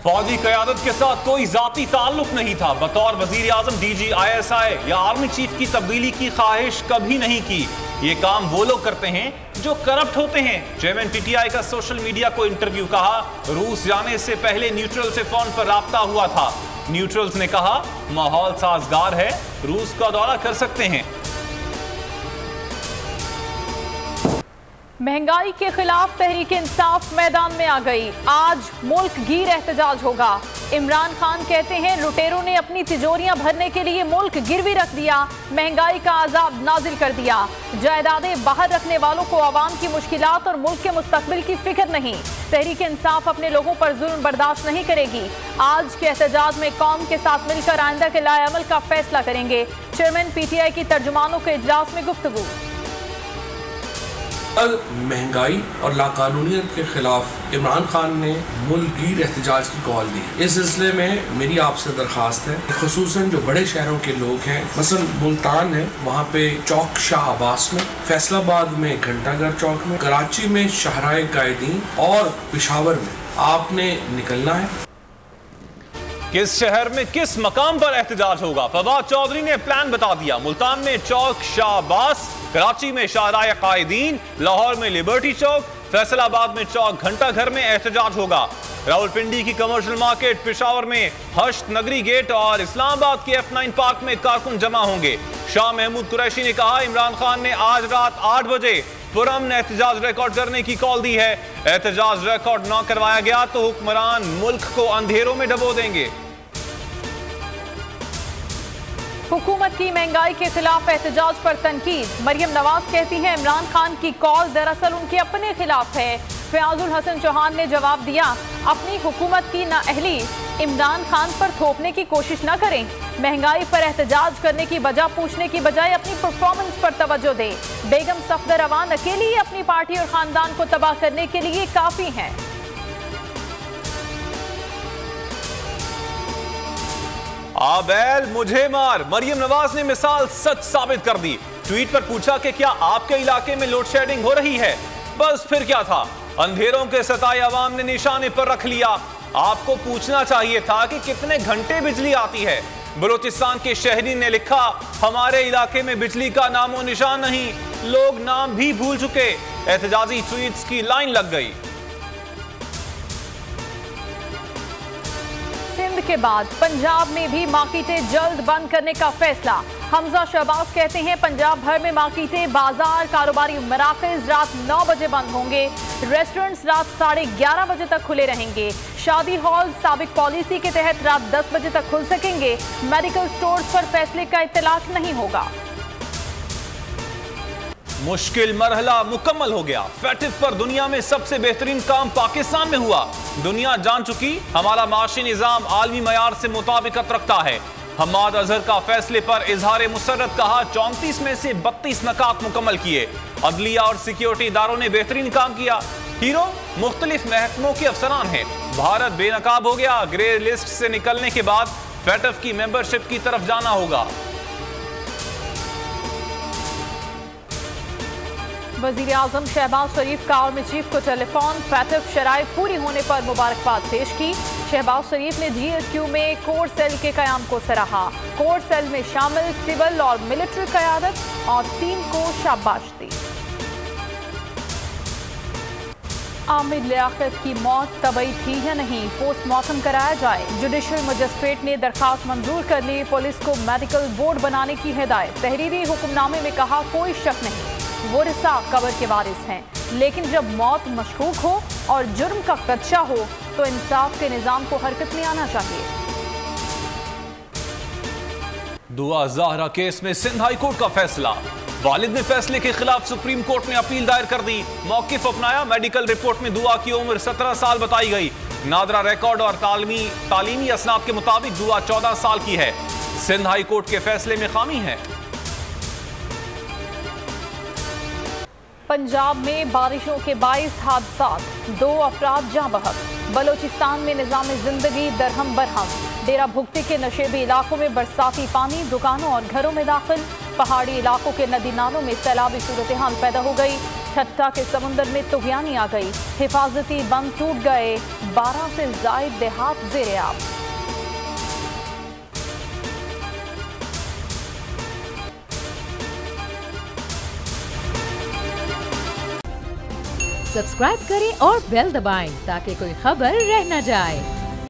फौजी क़यादत के साथ कोई जाती ताल्लुक नहीं था। बतौर वजीर आजम DG ISI या आर्मी चीफ की तब्दीली की ख्वाहिश कभी नहीं की। ये काम वो लोग करते हैं जो करप्ट होते हैं। चेयरमैन PTI का सोशल मीडिया को इंटरव्यू। कहा रूस जाने से पहले न्यूट्रल से फोन पर राब्ता हुआ था। न्यूट्रल्स ने कहा माहौल साजगार है, रूस का दौरा कर सकते हैं। महंगाई के खिलाफ तहरीक इंसाफ मैदान में आ गई। आज मुल्क गिर एहतजाज होगा। इमरान खान कहते हैं लुटेरों ने अपनी तिजोरियां भरने के लिए मुल्क गिरवी रख दिया, महंगाई का अजाब नाजिल कर दिया। जायदादें बाहर रखने वालों को आवाम की मुश्किलात और मुल्क के मुस्तकबिल की फिक्र नहीं। तहरीक इंसाफ अपने लोगों पर जुल्म बर्दाश्त नहीं करेगी। आज के एहतजाज में कौम के साथ मिलकर आइंदा के लाए अमल का फैसला करेंगे। चेयरमैन PTI की तर्जुमानों के इजलास में गुफ्तगू। महंगाई और लाकानूनियत के खिलाफ इमरान खान ने मुल्क-गिर एहतजाज की कॉल दी। इस सिलसिले में मेरी आपसे दरख्वास्त है, खुसूसन जो बड़े शहरों के लोग हैं, मसलन मुल्तान है, वहाँ पे चौक शाह अब्बास में, फैसलाबाद में घंटाघर चौक में, कराची में शाहराए कायदीन और पेशावर में आपने निकलना है। किस शहर में किस मकाम पर एहतजाज होगा, फवाद चौधरी ने प्लान बता दिया। मुल्तान में चौक शाह अब्बास, कराची में शाहराए कायदीन, लाहौर में लिबर्टी चौक, फैसलाबाद में चौक घंटाघर में एहतजाज होगा। रावलपिंडी की कमर्शियल मार्केट, पेशावर में हश्त नगरी गेट और इस्लामाबाद के F9 पार्क में कारकुन जमा होंगे। शाह महमूद कुरैशी ने कहा इमरान खान ने आज रात 8 बजे पुरअमन एहतजाज रिकॉर्ड करने की कॉल दी है। एहतजाज रिकॉर्ड न करवाया गया तो हुक्मरान मुल्क को अंधेरों में डबो देंगे। हुकूमत की महंगाई के खिलाफ एहतजाज पर तनकीद। मरियम नवाज कहती हैं इमरान खान की कॉल दरअसल उनके अपने खिलाफ है। फयाजुल हसन चौहान ने जवाब दिया अपनी हुकूमत की नाअहली इमरान खान पर थोपने की कोशिश न करें। महंगाई पर एहतजाज करने की वजह पूछने की बजाय अपनी परफॉर्मेंस पर तवज्जो दें। बेगम सफदर अवान अकेली अपनी पार्टी और खानदान को तबाह करने के लिए काफी हैं। आबेल मुझे मार, मरियम नवाज ने मिसाल सच साबित कर दी। ट्वीट पर पूछा कि क्या आपके इलाके में लोड शेडिंग हो रही है, बस फिर क्या था, अंधेरों के सताए अवाम ने निशाने पर रख लिया। आपको पूछना चाहिए था कि कितने घंटे बिजली आती है। बलूचिस्तान के शहरी ने लिखा हमारे इलाके में बिजली का नामो निशान नहीं, लोग नाम भी भूल चुके। एहतजाजी ट्वीट्स की लाइन लग गई। सिंध के बाद पंजाब में भी मार्केटें जल्द बंद करने का फैसला। हमजा शहबाज कहते हैं पंजाब भर में मार्केटें, बाजार, कारोबारी मराकज़ रात 9 बजे बंद होंगे। रेस्टोरेंट्स रात 11:30 बजे तक खुले रहेंगे। शादी हॉल साबिक पॉलिसी के तहत रात 10 बजे तक खुल सकेंगे। मेडिकल स्टोर्स पर फैसले का इत्तलाक नहीं होगा। मुश्किल मरहला मुकम्मल हो गया। फैटिफ पर दुनिया में सबसे बेहतरीन काम पाकिस्तान में हुआ। दुनिया जान चुकी हमारा माशी निजाम आलमी मयार से मुताबिकत रखता है। हम्माद अजहर का फैसले पर इजहार मुसर्रत। कहा 34 में से 32 नकात मुकम्मल किए। अदलिया और सिक्योरिटी इदारों ने बेहतरीन काम किया। हीरो मुख्तलिफ महकमों के अफसरान हैं। भारत बेनकाब हो गया। ग्रे लिस्ट से निकलने के बाद फैटिफ की मेंबरशिप की तरफ जाना होगा। वजीर आजम शहबाज शरीफ का आर्मी चीफ को टेलीफोन। फैटिफ शराइ पूरी होने पर मुबारकबाद पेश की। शहबाज शरीफ ने GSQ में कोर सेल के कयाम को सराहा। कोर सेल में शामिल सिविल और मिलिट्री क़यादत और टीम को शाबाश दी। आमिर लियाकत की मौत तबई थी या नहीं, पोस्टमार्टम कराया जाए। जुडिशल मजिस्ट्रेट ने दरखास्त मंजूर कर ली। पुलिस को मेडिकल बोर्ड बनाने की हिदायत। तहरीरी हुक्मनामे में कहा कोई शक नहीं वारिसा कबर के वारिस हैं, लेकिन जब मौत मशकूक हो और जुर्म का खदशा हो तो इंसाफ के निजाम को हरकत में आना चाहिए। दुआ ज़हरा केस में सिंध हाई कोर्ट का फैसला। वालिद ने फैसले के खिलाफ सुप्रीम कोर्ट में अपील दायर कर दी। मौकिफ अपनाया। मेडिकल रिपोर्ट में दुआ की उम्र 17 साल बताई गई। नादरा रिकॉर्ड और तालीमी असनाद के मुताबिक दुआ 14 साल की है। सिंध हाई कोर्ट के फैसले में खामी है। पंजाब में बारिशों के 22 हादसात, 2 अफराद जाँ बहक। बलोचिस्तान में निज़ाम जिंदगी दरहम बरहम। डेरा भुगती के नशेबी इलाकों में बरसाती पानी दुकानों और घरों में दाखिल। पहाड़ी इलाकों के नदी नालों में सैलाबी सूरत हाल पैदा हो गई। ठट्टा के समुंदर में तुगयानी आ गई, हिफाजती बंद टूट गए, 12 से जायद देहात ज़ेरे आब। सब्सक्राइब करें और बेल दबाएं ताकि कोई खबर रह न जाए।